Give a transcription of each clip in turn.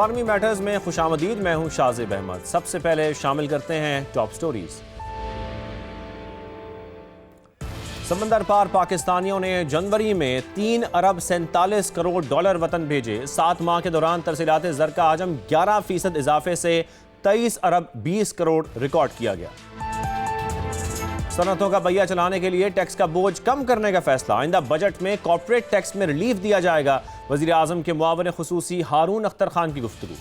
Economy matters में खुशामदीद। मैं हूं शाज़िब अहमद। सबसे पहले शामिल करते हैं टॉप स्टोरीज। समंदर पार पाकिस्तानियों ने जनवरी में 3 अरब 47 करोड़ डॉलर वतन भेजे। 7 माह के दौरान तरसीलात ज़र का हजम 11% इजाफे से 23 अरब 20 करोड़ रिकॉर्ड किया गया। सनतों का पहिया चलाने के लिए टैक्स का बोझ कम करने का फैसला। आइंदा बजट में कॉर्पोरेट टैक्स में रिलीफ दिया जाएगा। वज़ीर आज़म के मुआविन खुसूसी हारून अख्तर खान की गुफ्तगू।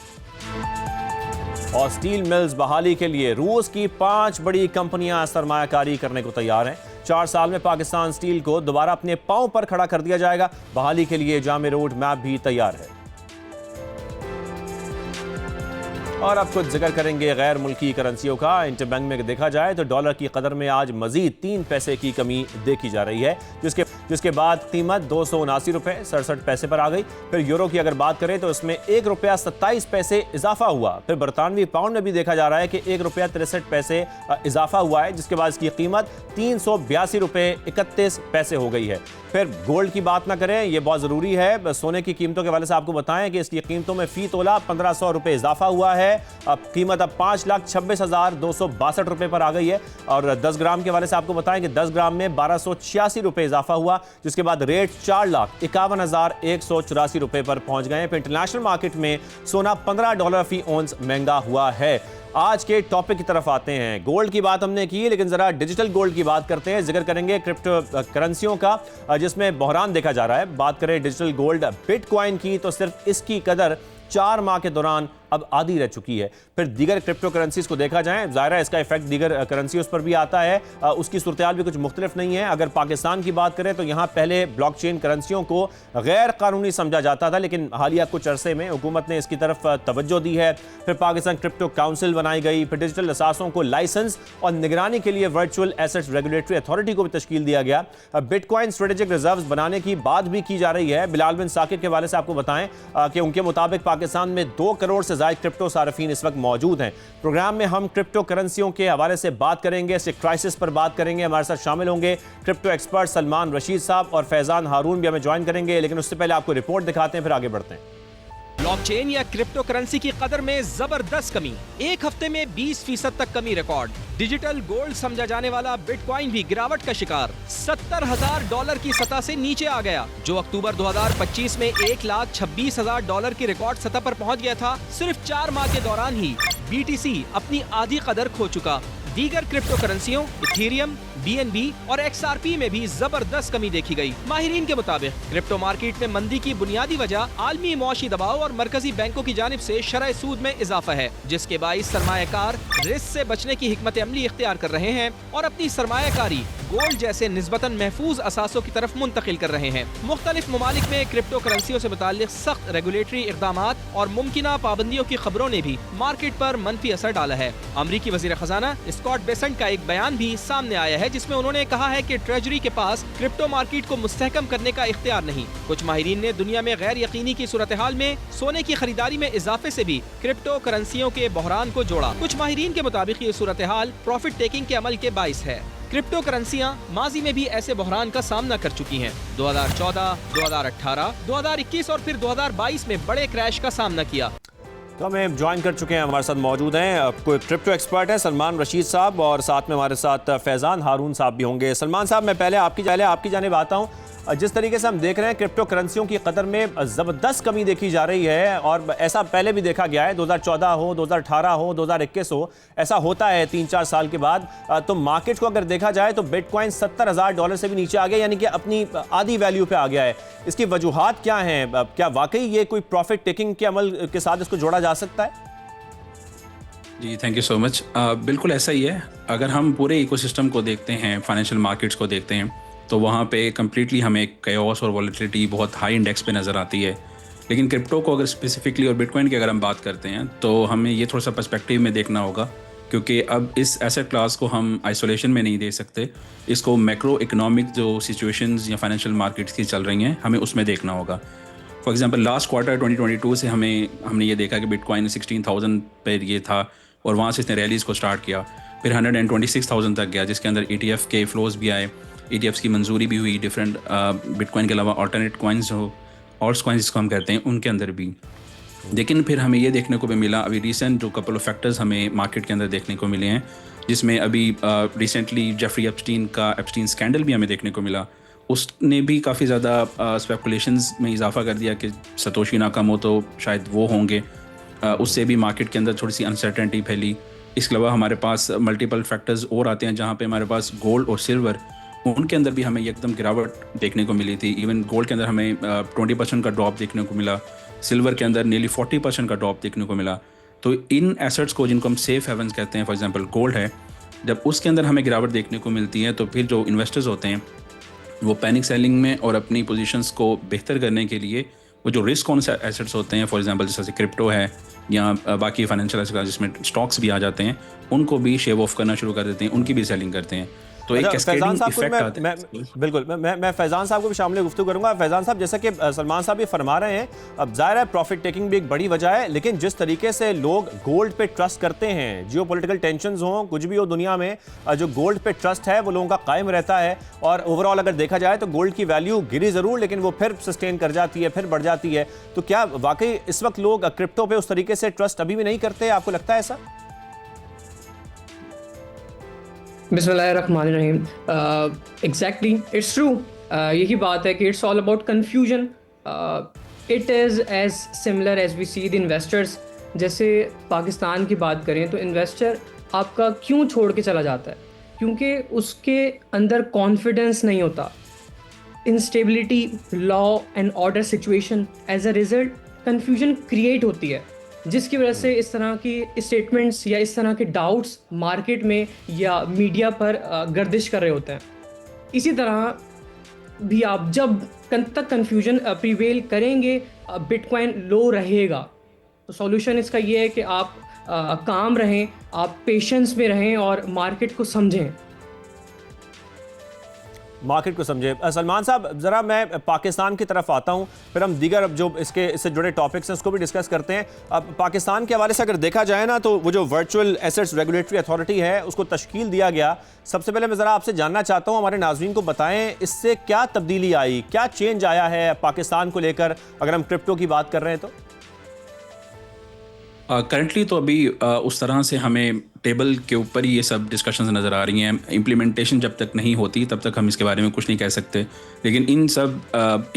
और स्टील मिल्स बहाली के लिए रूस की 5 बड़ी कंपनियां सरमायाकारी करने को तैयार हैं। 4 साल में पाकिस्तान स्टील को दोबारा अपने पांव पर खड़ा कर दिया जाएगा। बहाली के लिए जामे रोड मैप भी तैयार है। और अब कुछ जिक्र करेंगे गैर मुल्की करेंसियों का। इंटरबैंक में देखा जाए तो डॉलर की कदर में आज मजीद 3 पैसे की कमी देखी जा रही है, जिसके बाद कीमत 279 रुपये 67 पैसे पर आ गई। फिर यूरो की अगर बात करें तो इसमें 1 रुपया 27 पैसे इजाफा हुआ। फिर बरतानवी पाउंड में भी देखा जा रहा है कि 1 रुपया 63 पैसे इजाफा हुआ है, जिसके बाद इसकी कीमत 382 रुपये 31 पैसे हो गई है। फिर गोल्ड की बात ना करें, यह बहुत ज़रूरी है। सोने की कीमतों के हवाले से आपको बताएं कि इसकी कीमतों में फी तोला 1500 रुपये इजाफा हुआ है। अब कीमत 5,26,262 रुपये पर आ गई है। और 10 ग्राम के हवाले से आपको बताएं कि 10 ग्राम में 1286 रुपये इजाफा हुआ, जिसके बाद रेट 4,51,184 रुपये पर पहुंच गए हैं। इंटरनेशनल मार्केट में सोना $15 फी औंस महंगा हुआ है। आज के टॉपिक की तरफ आते हैं। गोल्ड की बात हमने की, लेकिन जरा डिजिटल गोल्ड की बात करते हैं। जिक्र करेंगे क्रिप्टो करेंसियों का, जिसमें बहरान देखा जा रहा है। बात करें डिजिटल गोल्ड बिटकॉइन की, तो सिर्फ इसकी कदर 4 माह के दौरान अब आधी रह चुकी है। फिर दीगर क्रिप्टो करेंसीज को देखा जाए, ज़ाहिर है इसका इफेक्ट दीगर करेंसीज पर भी आता है। उसकी सूरत भी कुछ मुख्तलिफ नहीं है। अगर पाकिस्तान की बात करें तो यहाँ पहले ब्लॉकचेन करेंसियों को गैर कानूनी समझा जाता था, लेकिन हालिया कुछ अरसे में हुकूमत ने इसकी तरफ तवज्जो दी है। फिर पाकिस्तान क्रिप्टो काउंसिल बनाई गई। फिर डिजिटल असासों को लाइसेंस और निगरानी के लिए वर्चुअल एसेट्स रेगुलेटरी अथॉरिटी को भी तश्कील दिया गया। बिटकॉइन स्ट्रेटेजिक रिजर्व्स बनाने की बात भी की जा रही है। बिलाल बिन साकिब के हवाले से आपको बताएं कि उनके मुताबिक पाकिस्तान में 2 करोड़ से ज़ायद क्रिप्टो सारफीन इस वक्त मौजूद हैं। प्रोग्राम में हम क्रिप्टो करेंसियों के हवाले से बात करेंगे, इसके क्राइसिस पर बात करेंगे। हमारे साथ शामिल होंगे क्रिप्टो एक्सपर्ट सलमान रशीद साहब और फैजान हारून भी हमें ज्वाइन करेंगे। लेकिन उससे पहले आपको रिपोर्ट दिखाते हैं, फिर आगे बढ़ते हैं। ब्लॉकचेन या क्रिप्टो करेंसी की कदर में जबरदस्त कमी, एक हफ्ते में 20% तक कमी रिकॉर्ड। डिजिटल गोल्ड समझा जाने वाला बिटकॉइन भी गिरावट का शिकार, $70,000 की सतह से नीचे आ गया, जो अक्टूबर 2025 में $1,26,000 की रिकॉर्ड सतह पर पहुंच गया था। सिर्फ 4 माह के दौरान ही BTC अपनी आधी कदर खो चुका। दीगर क्रिप्टो करेंसियों इथेरियम, BNB और XRP में भी जबरदस्त कमी देखी गई। माहिरीन के मुताबिक क्रिप्टो मार्केट में मंदी की बुनियादी वजह आलमी मौशी दबाव और मरकजी बैंकों की जानिब से शरह सूद में इजाफा है, जिसके बाइस सरमायाकार रिस्क से बचने की हिकमत अमली इख्तियार कर रहे हैं और अपनी सरमायाकारी गोल्ड जैसे निस्बतन महफूज असासों की तरफ मुंतकिल कर रहे हैं। मुख्तलिफ ममालिक में क्रिप्टो करेंसियों से मुताल्लिक सख्त रेगुलेटरी इक़दामात और मुमकिना पाबंदियों की खबरों ने भी मार्केट पर मनफी असर डाला है। अमरीकी वज़ीर ख़ज़ाना स्कॉट बेसेंट का एक बयान भी सामने आया है, जिसमें उन्होंने कहा है कि ट्रेजरी के पास क्रिप्टो मार्केट को मुस्तहकम करने का इख्तियार नहीं। कुछ माहिरीन ने दुनिया में गैर यकीनी की सूरत हाल में सोने की खरीदारी में इजाफे से भी क्रिप्टो करेंसियों के बहरान को जोड़ा। कुछ माहिरीन के मुताबिक ये सूरत हाल प्रॉफिट टेकिंग के अमल के बाइस है। क्रिप्टो करेंसियां माजी में भी ऐसे बहरान का सामना कर चुकी हैं। 2014, 2018, 2021 और फिर 2022 में बड़े क्रैश का सामना किया। तो हमें ज्वाइन कर चुके हैं, हमारे साथ मौजूद हैं कोई क्रिप्टो एक्सपर्ट है सलमान रशीद साहब, और साथ में हमारे साथ फैजान हारून साहब भी होंगे। सलमान साहब, मैं पहले आपकी जानिब आता हूँ। जिस तरीके से हम देख रहे हैं क्रिप्टो करेंसियों की कदर में ज़बरदस्त कमी देखी जा रही है, और ऐसा पहले भी देखा गया है। 2014 हो, 2018 हो, 2021 हो, ऐसा होता है 3-4 साल के बाद। तो मार्केट को अगर देखा जाए तो बिटकॉइन $70,000 से भी नीचे आ गया, यानी कि अपनी आधी वैल्यू पे आ गया है। इसकी वजूहात क्या हैं? क्या वाकई ये कोई प्रॉफिट टेकिंग के अमल के साथ इसको जोड़ा जा सकता है? जी, थैंक यू सो मच। बिल्कुल ऐसा ही है। अगर हम पूरे इकोसिस्टम को देखते हैं, फाइनेंशियल मार्केट्स को देखते हैं, तो वहाँ पे कम्प्लीटली हमें कैओस और वॉलेटिलिटी बहुत हाई इंडेक्स पे नज़र आती है। लेकिन क्रिप्टो को अगर स्पेसिफिकली और बिटकॉइन की अगर हम बात करते हैं, तो हमें ये थोड़ा सा पर्सपेक्टिव में देखना होगा, क्योंकि अब इस एसेट क्लास को हम आइसोलेशन में नहीं दे सकते। इसको मैक्रो इकोनॉमिक जो सिचुएशंस या फाइनेंशियल मार्केट्स की चल रही हैं, हमें उसमें देखना होगा। फॉर एग्जांपल लास्ट क्वार्टर 2022 से हमने ये देखा कि बिटकॉइन 16,000 पर ये था, और वहाँ से इसने रैलीज़ को स्टार्ट किया। फिर 126,000 तक गया, जिसके अंदर ETF के फ्लोज भी आए, ETFs की मंजूरी भी हुई। डिफरेंट बिटकॉइन के अलावा ऑल्टरनेट कॉइन्स हो, ऑल्ट्स कॉइन्स जिसको हम कहते हैं, उनके अंदर भी। लेकिन फिर हमें ये देखने को भी मिला, अभी रिसेंट जो कपल ऑफ फैक्टर्स हमें मार्केट के अंदर देखने को मिले हैं, जिसमें अभी रिसेंटली जेफरी एप्स्टीन स्कैंडल भी हमें देखने को मिला। उसने भी काफ़ी ज़्यादा स्पेकुलेशंस में इजाफा कर दिया कि सतोशी नाकामोटो शायद वो होंगे। उससे भी मार्केट के अंदर थोड़ी सी अनसर्टेनिटी फैली। इसके अलावा हमारे पास मल्टीपल फैक्टर्स और आते हैं, जहाँ पे हमारे पास गोल्ड और सिल्वर, उनके अंदर भी हमें एकदम गिरावट देखने को मिली थी। इवन गोल्ड के अंदर हमें 20% का ड्रॉप देखने को मिला, सिल्वर के अंदर nearly 40% का ड्रॉप देखने को मिला। तो इन एसेट्स को, जिनको हम सेफ हेवन्स कहते हैं, फॉर एग्जांपल गोल्ड है, जब उसके अंदर हमें गिरावट देखने को मिलती है तो फिर जो इन्वेस्टर्स होते हैं वो पैनिक सेलिंग में और अपनी पोजीशंस को बेहतर करने के लिए वो जो रिस्क ऑन एसेट्स होते हैं, फॉर एग्जांपल जैसे क्रिप्टो है या बाकी फाइनेंशियल एसेट्स जिसमें स्टॉक्स भी आ जाते हैं, उनको भी शेव ऑफ करना शुरू कर देते हैं, उनकी भी सेलिंग करते हैं। तो एक फैजान कैस्केडिंग साहब को इफेक्ट आता है। बिल्कुल मैं फैजान साहब को भी शामिल गुफ्तगू करूंगा। फैजान साहब, जैसा कि सलमान साहब ये फरमा रहे हैं, अब जाहिर है प्रॉफिट टेकिंग भी एक बड़ी वजह है, लेकिन जिस तरीके से लोग गोल्ड पे ट्रस्ट करते हैं, जियोपॉलिटिकल टेंशंस हों, कुछ भी हो दुनिया में, जो गोल्ड पे ट्रस्ट है वो लोगों का कायम रहता है। और ओवरऑल अगर देखा जाए तो गोल्ड की वैल्यू गिरी जरूर, लेकिन वो फिर सस्टेन कर जाती है, फिर बढ़ जाती है। तो क्या वाकई इस वक्त लोग क्रिप्टो पे उस तरीके से ट्रस्ट अभी भी नहीं करते? आपको लगता है ऐसा? बिस्मिल्लाहिर्रहमानिर्रहीम। Exactly, it's true. यही बात है कि it's all about confusion. It is as similar as we see the investors. जैसे पाकिस्तान की बात करें तो इन्वेस्टर आपका क्यों छोड़ के चला जाता है? क्योंकि उसके अंदर कॉन्फिडेंस नहीं होता। Instability, law and order situation, as a result confusion create होती है, जिसकी वजह से इस तरह की स्टेटमेंट्स या इस तरह के डाउट्स मार्केट में या मीडिया पर गर्दिश कर रहे होते हैं। इसी तरह भी आप जब तक कन्फ्यूजन प्रिवेल करेंगे, बिटकॉइन लो रहेगा। तो सॉल्यूशन इसका ये है कि आप काम रहें, आप पेशेंस में रहें और मार्केट को समझें। मार्केट को समझे। सलमान साहब, ज़रा मैं पाकिस्तान की तरफ आता हूं, फिर हम दीगर अब जो इससे जुड़े टॉपिक्स हैं उसको भी डिस्कस करते हैं। अब पाकिस्तान के हवाले से अगर देखा जाए ना, तो वो जो वर्चुअल एसेट्स रेगुलेटरी अथॉरिटी है उसको तश्कील दिया गया। सबसे पहले मैं ज़रा आपसे जानना चाहता हूँ, हमारे नाज़रीन को बताएं इससे क्या तब्दीली आई, क्या चेंज आया है पाकिस्तान को लेकर, अगर हम क्रिप्टो की बात कर रहे हैं तो? करंटली तो अभी उस तरह से हमें टेबल के ऊपर ही ये सब डिस्कशंस नज़र आ रही हैं। इम्प्लीमेंटेशन जब तक नहीं होती तब तक हम इसके बारे में कुछ नहीं कह सकते, लेकिन इन सब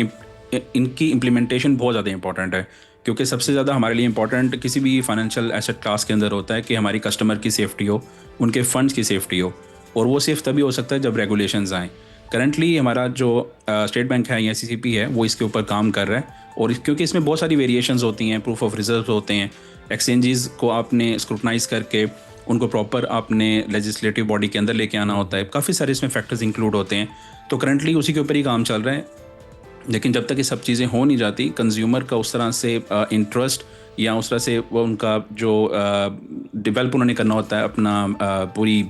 इनकी इम्प्लीमेंटेशन बहुत ज़्यादा इंपॉर्टेंट है, क्योंकि सबसे ज़्यादा हमारे लिए इंपॉर्टेंट किसी भी फाइनेंशियल एसेट क्लास के अंदर होता है कि हमारी कस्टमर की सेफ्टी हो, उनके फंड्स की सेफ्टी हो, और वो सिर्फ तभी हो सकता है जब रेगुलेशंस आएँ। करंटली हमारा जो स्टेट बैंक है या CCP है वो इसके ऊपर काम कर रहा है, और क्योंकि इसमें बहुत सारी वेरिएशंस होती हैं, प्रूफ ऑफ रिजर्व होते हैं, एक्सचेंजेस को आपने स्क्रूटनाइज करके उनको प्रॉपर आपने लेजिस्लेटिव बॉडी के अंदर लेके आना होता है, काफ़ी सारे इसमें फैक्टर्स इंक्लूड होते हैं। तो करंटली उसी के ऊपर ही काम चल रहा है, लेकिन जब तक ये सब चीज़ें हो नहीं जाती, कंज्यूमर का उस तरह से इंटरेस्ट या उस तरह से वो उनका जो डेवलप उन्होंने करना होता है, अपना पूरी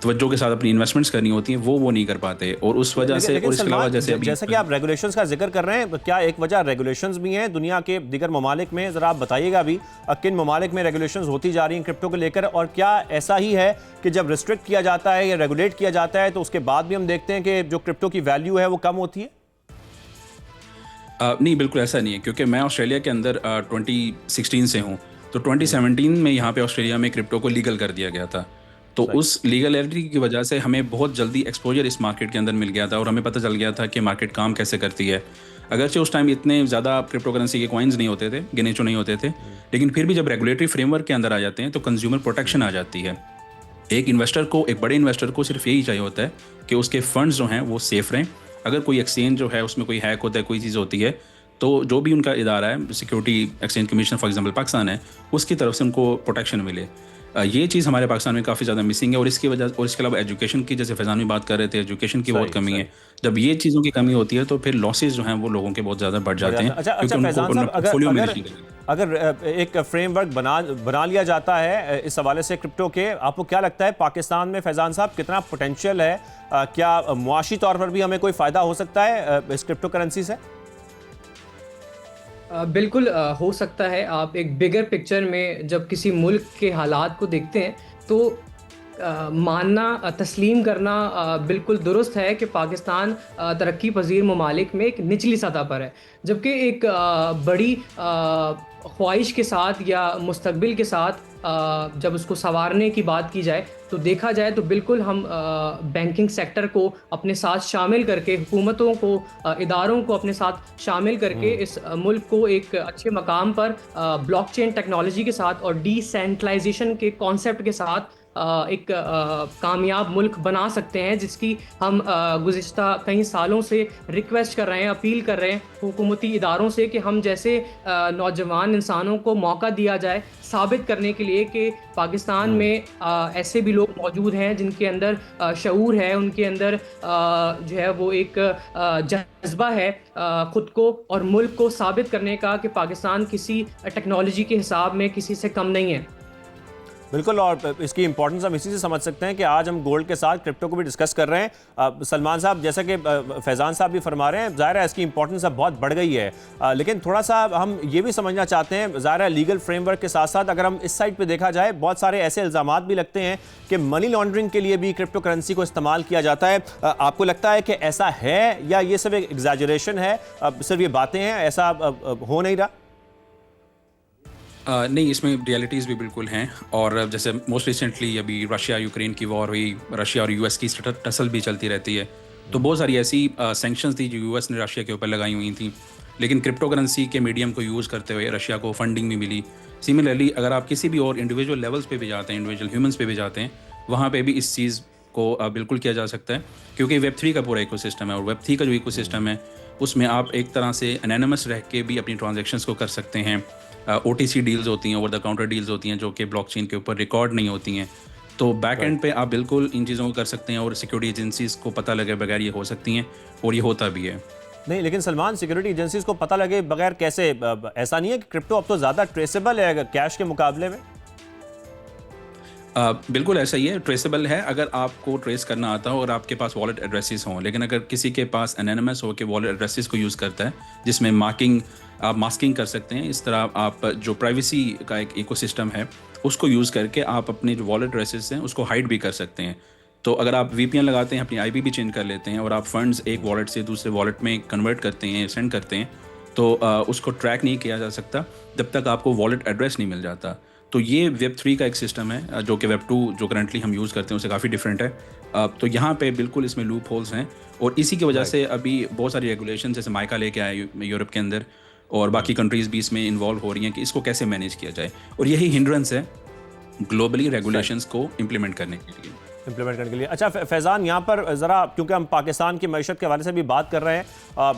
तवज्जो के साथ अपनी इन्वेस्टमेंट्स करनी होती हैं, वो नहीं कर पाते, और उस वजह से, और इसके अलावा जैसे कि आप रेगुलेशंस का जिक्र कर रहे हैं, क्या एक वजह रेगुलेशंस भी हैं दुनिया के दीगर ममालिक में? ज़रा आप बताइएगा अभी किन ममालिक में रेगुलेशंस होती जा रही हैं क्रिप्टो को लेकर, और क्या ऐसा ही है कि जब रिस्ट्रिक्ट किया जाता है या रेगुलेट किया जाता है तो उसके बाद भी हम देखते हैं कि जो क्रिप्टो की वैल्यू है वो कम होती है? नहीं, बिल्कुल ऐसा नहीं है, क्योंकि मैं ऑस्ट्रेलिया के अंदर 2016 से हूँ। तो 2017 में यहाँ पे ऑस्ट्रेलिया में क्रिप्टो को लीगल कर दिया गया था। तो उस लीगलिटी की वजह से हमें बहुत जल्दी एक्सपोजर इस मार्केट के अंदर मिल गया था, और हमें पता चल गया था कि मार्केट काम कैसे करती है। अगरचे उस टाइम इतने ज़्यादा क्रिप्टो करेंसी के कॉइन्स नहीं होते थे, गिने चुने नहीं होते थे, लेकिन फिर भी जब रेगुलेटरी फ्रेमवर्क के अंदर आ जाते हैं तो कंज्यूमर प्रोटेक्शन आ जाती है। एक इन्वेस्टर को, एक बड़े इन्वेस्टर को सिर्फ यही चाहिए होता है कि उसके फंड्स जो हैं वो सेफ रहें। अगर कोई एक्सचेंज जो है उसमें कोई हैक होता है, कोई चीज़ होती है, तो जो भी उनका इदारा है, security exchange commission for example Pakistan है, उसकी तरफ से उनको प्रोटेक्शन मिले। ये चीज़ हमारे पाकिस्तान में काफ़ी ज़्यादा मिसिंग है, और इसकी वजह, और इसके अलावा एजुकेशन की, जैसे फैजान भी बात कर रहे थे, एजुकेशन की बहुत कमी है। जब ये चीज़ों की कमी होती है तो फिर लॉसेज जो हैं वो लोगों के बहुत ज़्यादा बढ़ जाते हैं। अच्छा फैजान साहब, अगर एक फ्रेमवर्क बना लिया जाता है इस हवाले से क्रिप्टो के, आपको क्या लगता है पाकिस्तान में फैजान साहब कितना पोटेंशियल है? क्या मुआशी तौर पर भी हमें कोई फ़ायदा हो सकता है इस क्रिप्टो करेंसी से? बिल्कुल हो सकता है। आप एक बिगर पिक्चर में जब किसी मुल्क के हालात को देखते हैं तो मानना तस्लीम करना बिल्कुल दुरुस्त है कि पाकिस्तान तरक्की पजीर ममालिक में एक निचली सतह पर है, जबकि एक बड़ी ख्वाहिश के साथ या मुस्तकबिल के साथ जब उसको संवारने की बात की जाए तो देखा जाए तो बिल्कुल हम बैंकिंग सेक्टर को अपने साथ शामिल करके, हुकूमतों को, इदारों को अपने साथ शामिल करके इस मुल्क को एक अच्छे मकाम पर ब्लॉकचेन टेक्नोलॉजी के साथ और डिसेंट्रलाइजेशन के कॉन्सेप्ट के साथ एक कामयाब मुल्क बना सकते हैं, जिसकी हम गुज़िश्ता कई सालों से रिक्वेस्ट कर रहे हैं, अपील कर रहे हैं हुकूमती इदारों से कि हम जैसे नौजवान इंसानों को मौका दिया जाए साबित करने के लिए कि पाकिस्तान में ऐसे भी लोग मौजूद हैं जिनके अंदर शऊर है, उनके अंदर जो है वो एक जज्बा है ख़ुद को और मुल्क को साबित करने का कि पाकिस्तान किसी टेक्नोलॉजी के हिसाब में किसी से कम नहीं है। बिल्कुल, और इसकी इंपॉर्टेंस हम इसी से समझ सकते हैं कि आज हम गोल्ड के साथ क्रिप्टो को भी डिस्कस कर रहे हैं। सलमान साहब, जैसा कि फैज़ान साहब भी फरमा रहे हैं, ज़ाहिर है इसकी इंपॉर्टेंस अब बहुत बढ़ गई है, लेकिन थोड़ा सा हम ये भी समझना चाहते हैं, ज़ाहिर है लीगल फ्रेमवर्क के साथ साथ अगर हम इस साइड पे देखा जाए, बहुत सारे ऐसे इल्ज़ामात भी लगते हैं कि मनी लॉन्ड्रिंग के लिए भी क्रिप्टो करेंसी को इस्तेमाल किया जाता है। आपको लगता है कि ऐसा है या ये सब एक एग्जैजरेशन है, सिर्फ ये बातें हैं, ऐसा हो नहीं रहा? नहीं, इसमें रियलिटीज़ भी बिल्कुल हैं। और जैसे मोस्ट रिसेंटली अभी रशिया यूक्रेन की वॉर हुई, रशिया और यूएस की टसल भी चलती रहती है, तो बहुत सारी ऐसी सैंक्शंस थी जो यूएस ने रशिया के ऊपर लगाई हुई थी, लेकिन क्रिप्टो करेंसी के मीडियम को यूज़ करते हुए रशिया को फंडिंग भी मिली। सिमिलरली अगर आप किसी भी और इंडिविजुअल लेवल्स पे भी जाते हैं, इंडिविजुअल ह्यूमंस पे भी जाते हैं, वहाँ पे भी इस चीज़ को बिल्कुल किया जा सकता है, क्योंकि वेब3 का पूरा इकोसिस्टम है। और वेब3 का जो इकोसिस्टम है उसमें आप एक तरह से एनोनिमस रह के भी अपनी ट्रांजेक्शन्स को कर सकते हैं। OTC डील्स होती हैं, ओवर द काउंटर डील्स होती हैं, जो कि ब्लॉकचेन के ऊपर रिकॉर्ड नहीं होती हैं। तो बैक एंड पे आप बिल्कुल इन चीज़ों को कर सकते हैं और सिक्योरिटी एजेंसीज़ को पता लगे बगैर ये हो सकती हैं, और ये होता भी है। नहीं, लेकिन सलमान, सिक्योरिटी एजेंसीज को पता लगे बगैर कैसे? ऐसा नहीं है कि क्रिप्टो अब तो ज़्यादा ट्रेसेबल है कैश के मुकाबले में? बिल्कुल ऐसा ही है, ट्रेसेबल है अगर आपको ट्रेस करना आता हो और आपके पास वॉलेट एड्रेसेस हों। लेकिन अगर किसी के पास एनोनिमस हो के वॉलेट एड्रेसेस को यूज़ करता है, जिसमें आप मास्किंग कर सकते हैं, इस तरह आप जो प्राइवेसी का एक इकोसिस्टम है उसको यूज़ करके आप अपने जो वॉलेट एड्रेसेस हैं उसको हाइड भी कर सकते हैं। तो अगर आप VPN लगाते हैं, अपनी IP भी चेंज कर लेते हैं और आप फंड्स एक वॉलेट से दूसरे वॉलेट में कन्वर्ट करते हैं, सेंड करते हैं, तो उसको ट्रैक नहीं किया जा सकता जब तक आपको वॉलेट एड्रेस नहीं मिल जाता। तो ये Web3 का एक सिस्टम है, जो कि Web2 जो करंटली हम यूज़ करते हैं उससे काफ़ी डिफरेंट है। तो यहाँ पे बिल्कुल इसमें लूप होल्स हैं, और इसी की वजह से अभी बहुत सारी रेगुलेशन जैसे माइका लेके आए यूरोप के अंदर, और बाकी कंट्रीज़ भी इसमें इन्वॉल्व हो रही हैं कि इसको कैसे मैनेज किया जाए, और यही हिंड्रेंस है ग्लोबली रेगुलेशंस को इम्प्लीमेंट करने के लिए। अच्छा फैज़ान, यहाँ पर ज़रा, क्योंकि हम पाकिस्तान की मैशत के हवाले से भी बात कर रहे हैं,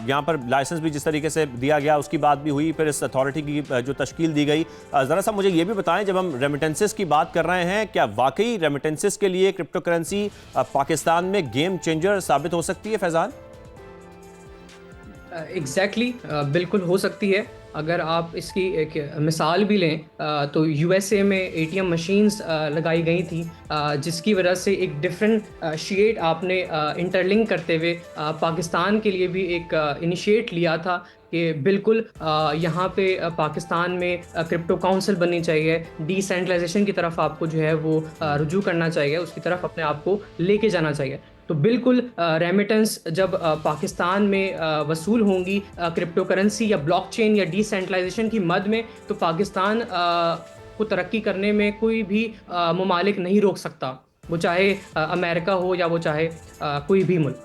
यहाँ पर लाइसेंस भी जिस तरीके से दिया गया उसकी बात भी हुई, फिर इस अथॉरिटी की जो तश्कील दी गई, ज़रा सा मुझे ये भी बताएं, जब हम रेमिटेंसेस की बात कर रहे हैं, क्या वाकई रेमिटेंसेस के लिए क्रिप्टो करेंसी पाकिस्तान में गेम चेंजर साबित हो सकती है फैज़ान? एग्जैक्टली बिल्कुल हो सकती है। अगर आप इसकी एक मिसाल भी लें तो USA में ATM मशीन्स लगाई गई थी, जिसकी वजह से एक डिफरेंट शीट आपने इंटरलिंक करते हुए पाकिस्तान के लिए भी एक इनिशिएट लिया था कि बिल्कुल यहाँ पे पाकिस्तान में क्रिप्टो काउंसिल बननी चाहिए, डिसेंट्रलाइजेशन की तरफ आपको जो है वो रुजू करना चाहिए, उसकी तरफ अपने आप को लेके जाना चाहिए। तो बिल्कुल रेमिटेंस जब पाकिस्तान में वसूल होंगी क्रिप्टो करेंसी या ब्लॉकचेन या डिसेंट्रलाइजेशन की मद में, तो पाकिस्तान को तरक्की करने में कोई भी ममालिक नहीं रोक सकता, वो चाहे अमेरिका हो या वो चाहे कोई भी मुल्क।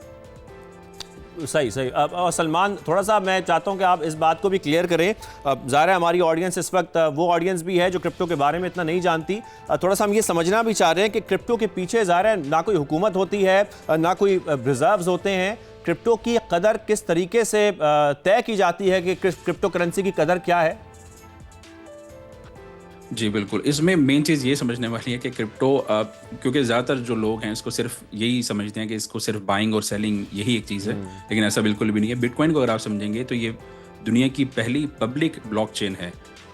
सही। और सलमान, थोड़ा सा मैं चाहता हूं कि आप इस बात को भी क्लियर करें। ज़ाहिर है हमारी ऑडियंस इस वक्त वो ऑडियंस भी है जो क्रिप्टो के बारे में इतना नहीं जानती। थोड़ा सा हम ये समझना भी चाह रहे हैं कि क्रिप्टो के पीछे ज़ाहिर है ना कोई हुकूमत होती है, ना कोई रिजर्व्स होते हैं। क्रिप्टो की कदर किस तरीके से तय की जाती है कि क्रिप्टो करेंसी की कदर क्या है? जी बिल्कुल, इसमें मेन चीज़ ये समझने वाली है कि क्रिप्टो, क्योंकि ज़्यादातर जो लोग हैं इसको सिर्फ यही समझते हैं कि इसको सिर्फ बाइंग और सेलिंग यही एक चीज़ है, लेकिन ऐसा बिल्कुल भी नहीं है। बिटकॉइन को अगर आप समझेंगे तो ये दुनिया की पहली पब्लिक ब्लॉकचेन है,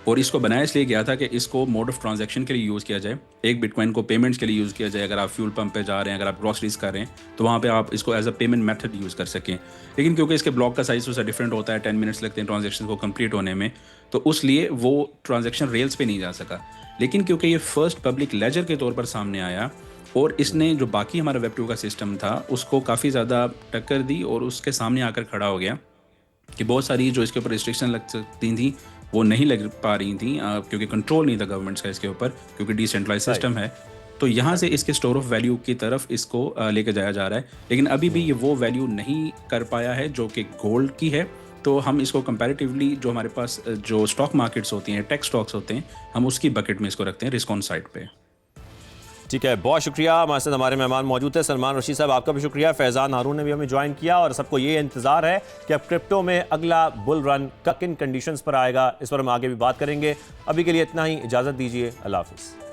और इसको बनाया इसलिए गया था कि इसको मोड ऑफ ट्रांजैक्शन के लिए यूज़ किया जाए। एक बिटकॉइन को पेमेंट्स के लिए यूज़ किया जाए, अगर आप फ्यूल पंप पे जा रहे हैं, अगर आप ग्रॉसरीज कर रहे हैं, तो वहाँ पे आप इसको as a payment method use कर सकें। लेकिन क्योंकि इसके ब्लॉक का साइज थोड़ा डिफरेंट होता है, 10 मिनट्स लगते हैं ट्रांजेक्शन को कंप्लीट होने में, तो उस लिए वो ट्रांजेक्शन रेल्स पे नहीं जा सका। लेकिन क्योंकि ये फर्स्ट पब्लिक लेजर के तौर पर सामने आया, और इसने जो बाकी हमारा वेब 2 का सिस्टम था उसको काफ़ी ज़्यादा टक्कर दी और उसके सामने आकर खड़ा हो गया कि बहुत सारी जो इसके ऊपर रिस्ट्रिक्शन लग सकती थी वो नहीं लग पा रही थी क्योंकि कंट्रोल नहीं था गवर्नमेंट्स का इसके ऊपर, क्योंकि डिसेंट्रलाइज सिस्टम है। तो यहाँ से इसके स्टोर ऑफ वैल्यू की तरफ इसको लेके जाया जा रहा है, लेकिन अभी भी ये वो वैल्यू नहीं कर पाया है जो कि गोल्ड की है। तो हम इसको कंपैरेटिवली जो हमारे पास जो स्टॉक मार्केट्स होती हैं, टेक स्टॉक्स होते हैं, हम उसकी बकेट में इसको रखते हैं, रिस्क ऑन साइड पे। ठीक है, बहुत शुक्रिया। हमारे साथ हमारे मेहमान मौजूद थे। सलमान रशीद साहब, आपका भी शुक्रिया। फैज़ान हारून ने भी हमें ज्वाइन किया और सबको ये इंतजार है कि अब क्रिप्टो में अगला बुल रन किन कंडीशंस पर आएगा, इस पर हम आगे भी बात करेंगे। अभी के लिए इतना ही, इजाज़त दीजिए, अल्लाह हाफ़िज़।